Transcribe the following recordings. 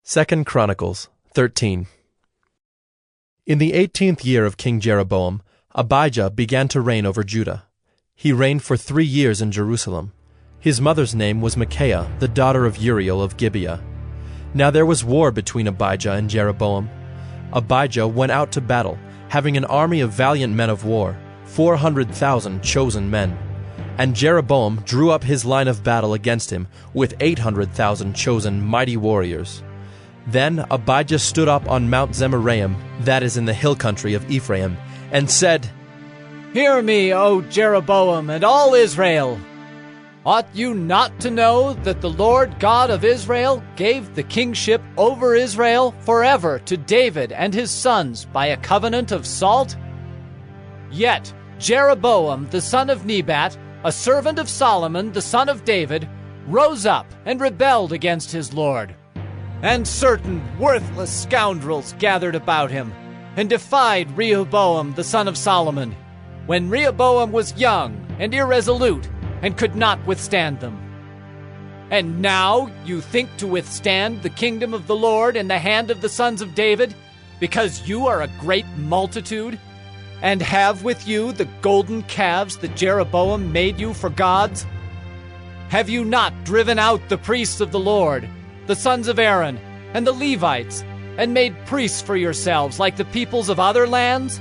2 Chronicles 13. In the 18th year of King Jeroboam, Abijah began to reign over Judah. He reigned for 3 years in Jerusalem. His mother's name was Micaiah, the daughter of Uriel of Gibeah. Now there was war between Abijah and Jeroboam. Abijah went out to battle, having an army of valiant men of war, 400,000 chosen men. And Jeroboam drew up his line of battle against him with 800,000 chosen mighty warriors. Then Abijah stood up on Mount Zemaraim, that is in the hill country of Ephraim, and said, "Hear me, O Jeroboam, and all Israel! Ought you not to know that the Lord God of Israel gave the kingship over Israel forever to David and his sons by a covenant of salt? Yet Jeroboam the son of Nebat, a servant of Solomon the son of David, rose up and rebelled against his Lord. And certain worthless scoundrels gathered about him, and defied Rehoboam the son of Solomon, when Rehoboam was young and irresolute, and could not withstand them. And now you think to withstand the kingdom of the Lord in the hand of the sons of David, because you are a great multitude, and have with you the golden calves that Jeroboam made you for gods? Have you not driven out the priests of the Lord, the sons of Aaron, and the Levites, and made priests for yourselves like the peoples of other lands?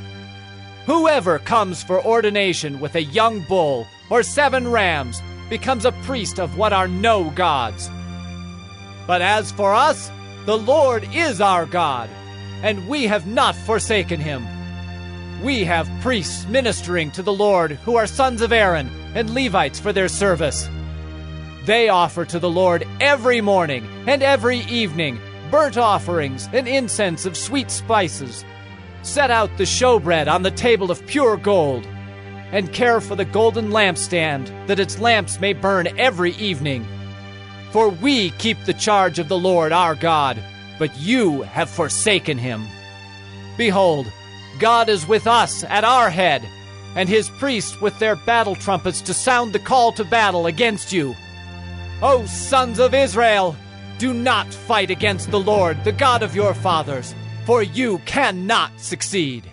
Whoever comes for ordination with a young bull or 7 rams becomes a priest of what are no gods. But as for us, the Lord is our God, and we have not forsaken him. We have priests ministering to the Lord who are sons of Aaron and Levites for their service. They offer to the Lord every morning and every evening burnt offerings and incense of sweet spices, set out the showbread on the table of pure gold, and care for the golden lampstand, that its lamps may burn every evening. For we keep the charge of the Lord our God, but you have forsaken him. Behold, God is with us at our head, and his priests with their battle trumpets to sound the call to battle against you. O sons of Israel, do not fight against the Lord, the God of your fathers, for you cannot succeed."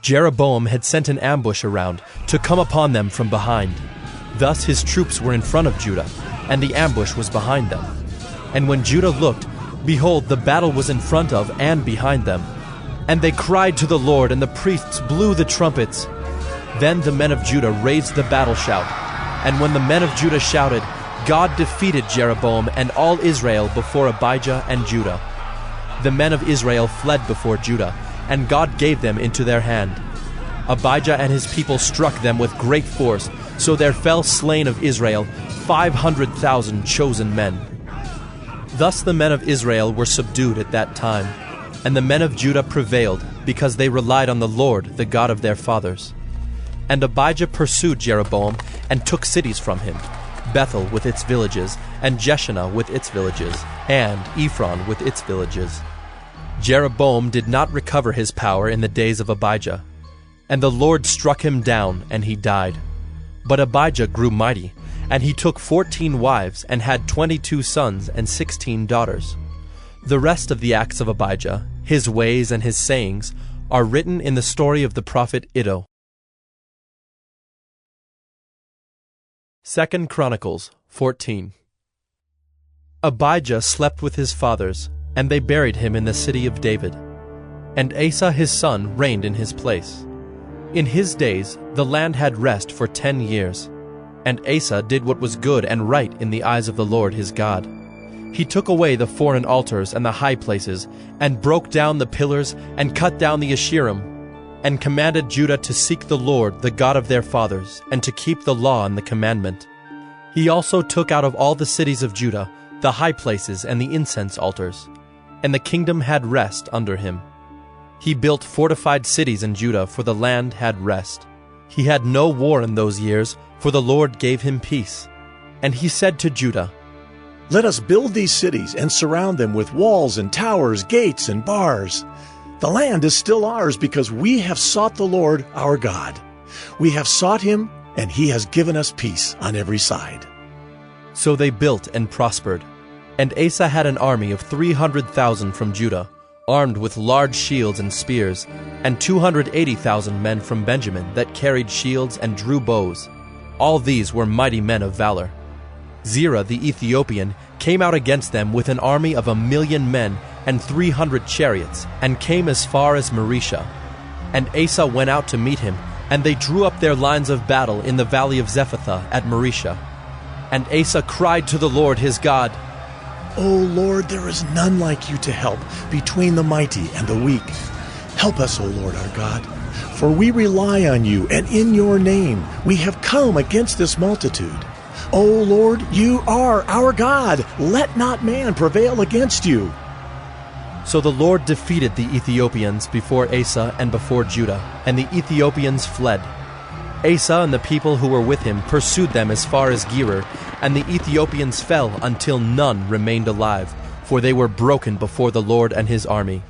Jeroboam had sent an ambush around to come upon them from behind. Thus his troops were in front of Judah, and the ambush was behind them. And when Judah looked, behold, the battle was in front of and behind them. And they cried to the Lord, and the priests blew the trumpets. Then the men of Judah raised the battle shout. And when the men of Judah shouted, God defeated Jeroboam and all Israel before Abijah and Judah. The men of Israel fled before Judah, and God gave them into their hand. Abijah and his people struck them with great force, so there fell slain of Israel 500,000 chosen men. Thus the men of Israel were subdued at that time, and the men of Judah prevailed, because they relied on the Lord, the God of their fathers. And Abijah pursued Jeroboam and took cities from him, Bethel with its villages, and Jeshanah with its villages, and Ephron with its villages. Jeroboam did not recover his power in the days of Abijah, and the Lord struck him down, and he died. But Abijah grew mighty, and he took 14 wives, and had 22 sons and 16 daughters. The rest of the acts of Abijah, his ways and his sayings, are written in the story of the prophet Iddo. 2 Chronicles 14. Abijah slept with his fathers, and they buried him in the city of David. And Asa his son reigned in his place. In his days the land had rest for 10 years. And Asa did what was good and right in the eyes of the Lord his God. He took away the foreign altars and the high places, and broke down the pillars, and cut down the Asherim, and commanded Judah to seek the Lord, the God of their fathers, and to keep the law and the commandment. He also took out of all the cities of Judah the high places and the incense altars, and the kingdom had rest under him. He built fortified cities in Judah, for the land had rest. He had no war in those years, for the Lord gave him peace. And he said to Judah, "Let us build these cities and surround them with walls and towers, gates and bars. The land is still ours because we have sought the Lord our God. We have sought him, and he has given us peace on every side." So they built and prospered. And Asa had an army of 300,000 from Judah, armed with large shields and spears, and 280,000 men from Benjamin that carried shields and drew bows. All these were mighty men of valor. Zerah the Ethiopian came out against them with an army of 1,000,000 men and 300 chariots, and came as far as Maresha. And Asa went out to meet him, and they drew up their lines of battle in the valley of Zephathah at Maresha. And Asa cried to the Lord his God, O Lord, there is none like you to help between the mighty and the weak. Help us, O Lord our God, for we rely on you, and in your name we have come against this multitude. O Lord, you are our God. Let not man prevail against you. So the Lord defeated the Ethiopians before Asa and before Judah, and the Ethiopians fled. Asa and the people who were with him pursued them as far as Gerar, and the Ethiopians fell until none remained alive, for they were broken before the Lord and his army.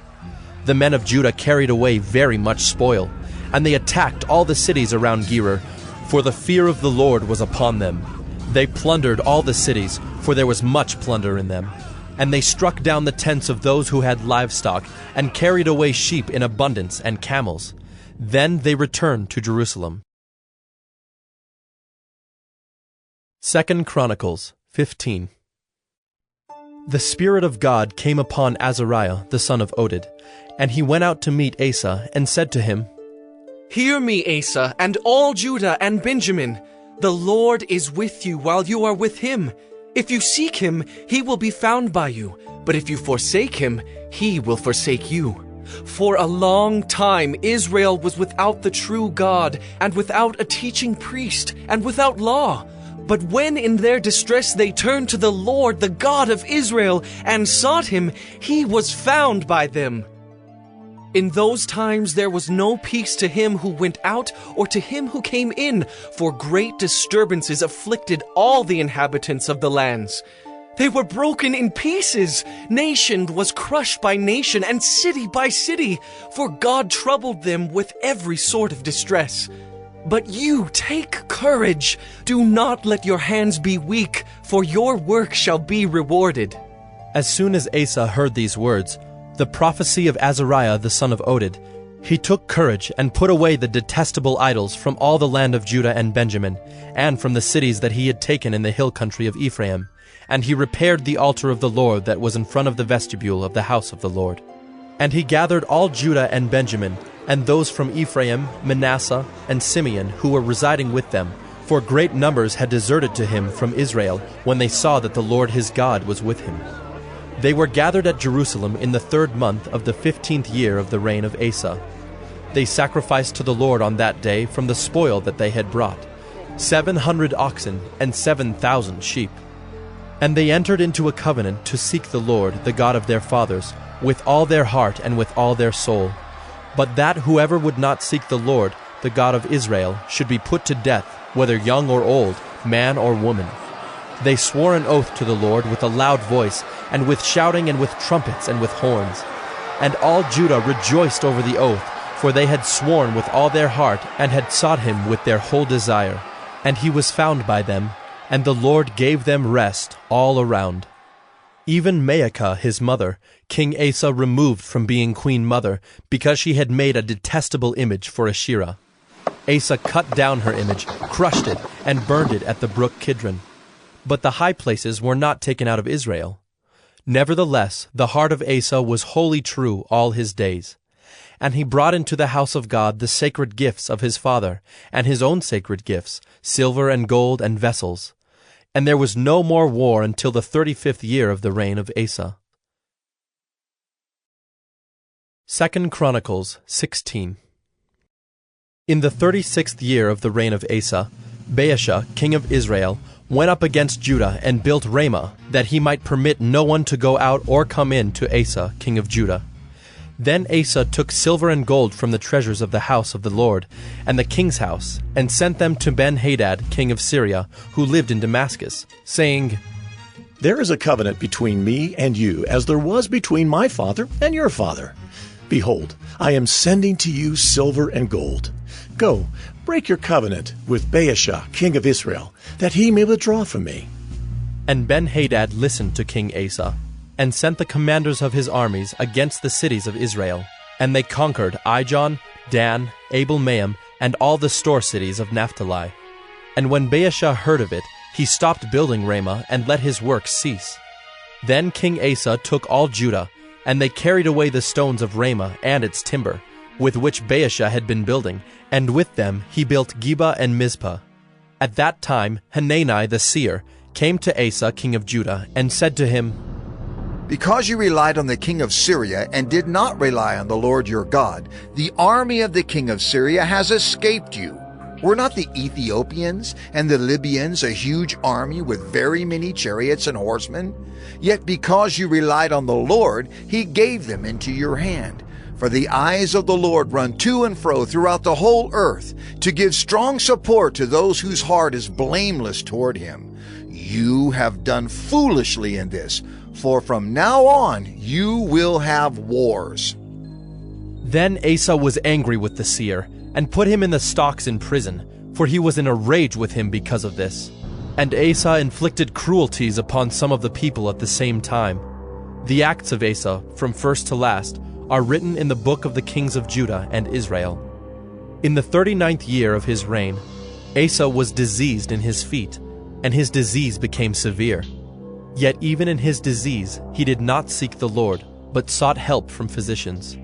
The men of Judah carried away very much spoil, and they attacked all the cities around Gerar, for the fear of the Lord was upon them. They plundered all the cities, for there was much plunder in them. And they struck down the tents of those who had livestock, and carried away sheep in abundance and camels. Then they returned to Jerusalem. 2 Chronicles 15. The Spirit of God came upon Azariah the son of Oded, and he went out to meet Asa, and said to him, Hear me, Asa, and all Judah and Benjamin. The Lord is with you while you are with him. If you seek him, he will be found by you. But if you forsake him, he will forsake you. For a long time Israel was without the true God, and without a teaching priest, and without law. But when in their distress they turned to the Lord, the God of Israel, and sought him, he was found by them. In those times there was no peace to him who went out or to him who came in, for great disturbances afflicted all the inhabitants of the lands. They were broken in pieces. Nation was crushed by nation, and city by city, for God troubled them with every sort of distress. But you take courage. Do not let your hands be weak, for your work shall be rewarded. As soon as Asa heard these words, the prophecy of Azariah the son of Oded, he took courage and put away the detestable idols from all the land of Judah and Benjamin, and from the cities that he had taken in the hill country of Ephraim. And he repaired the altar of the Lord that was in front of the vestibule of the house of the Lord. And he gathered all Judah and Benjamin, and those from Ephraim, Manasseh, and Simeon who were residing with them, for great numbers had deserted to him from Israel when they saw that the Lord his God was with him. They were gathered at Jerusalem in the 3rd month of the 15th year of the reign of Asa. They sacrificed to the Lord on that day from the spoil that they had brought, 700 oxen and 7,000 sheep. And they entered into a covenant to seek the Lord, the God of their fathers, with all their heart and with all their soul. But that whoever would not seek the Lord, the God of Israel, should be put to death, whether young or old, man or woman. They swore an oath to the Lord with a loud voice, and with shouting and with trumpets and with horns. And all Judah rejoiced over the oath, for they had sworn with all their heart, and had sought him with their whole desire. And he was found by them, and the Lord gave them rest all around. Even Maacah his mother, King Asa removed from being queen mother, because she had made a detestable image for Asherah. Asa cut down her image, crushed it, and burned it at the brook Kidron. But the high places were not taken out of Israel. Nevertheless, the heart of Asa was wholly true all his days. And he brought into the house of God the sacred gifts of his father, and his own sacred gifts, silver and gold and vessels. And there was no more war until the 35th year of the reign of Asa. 2 Chronicles 16. In the 36th year of the reign of Asa, Baasha, king of Israel, went up against Judah and built Ramah, that he might permit no one to go out or come in to Asa, king of Judah. Then Asa took silver and gold from the treasures of the house of the Lord, and the king's house, and sent them to Ben-Hadad, king of Syria, who lived in Damascus, saying, There is a covenant between me and you, as there was between my father and your father. Behold, I am sending to you silver and gold. Go, break your covenant with Baasha, king of Israel, that he may withdraw from me. And Ben-Hadad listened to King Asa, and sent the commanders of his armies against the cities of Israel. And they conquered Ijon, Dan, Abel-Maim, and all the store cities of Naphtali. And when Baasha heard of it, he stopped building Ramah and let his work cease. Then King Asa took all Judah, and they carried away the stones of Ramah and its timber, with which Baasha had been building, and with them he built Geba and Mizpah. At that time Hanani the seer came to Asa king of Judah, and said to him, Because you relied on the king of Syria and did not rely on the Lord your God, the army of the king of Syria has escaped you. Were not the Ethiopians and the Libyans a huge army with very many chariots and horsemen? Yet because you relied on the Lord, he gave them into your hand. For the eyes of the Lord run to and fro throughout the whole earth, to give strong support to those whose heart is blameless toward him. You have done foolishly in this, for from now on you will have wars. Then Asa was angry with the seer, and put him in the stocks in prison, for he was in a rage with him because of this. And Asa inflicted cruelties upon some of the people at the same time. The acts of Asa, from first to last, are written in the book of the kings of Judah and Israel. In the 39th year of his reign, Asa was diseased in his feet, and his disease became severe. Yet even in his disease he did not seek the Lord, but sought help from physicians.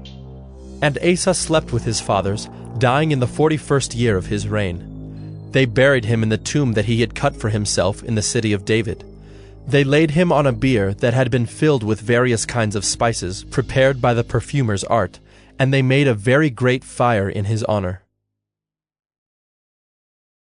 And Asa slept with his fathers, dying in the 41st year of his reign. They buried him in the tomb that he had cut for himself in the city of David. They laid him on a bier that had been filled with various kinds of spices prepared by the perfumer's art, and they made a very great fire in his honor.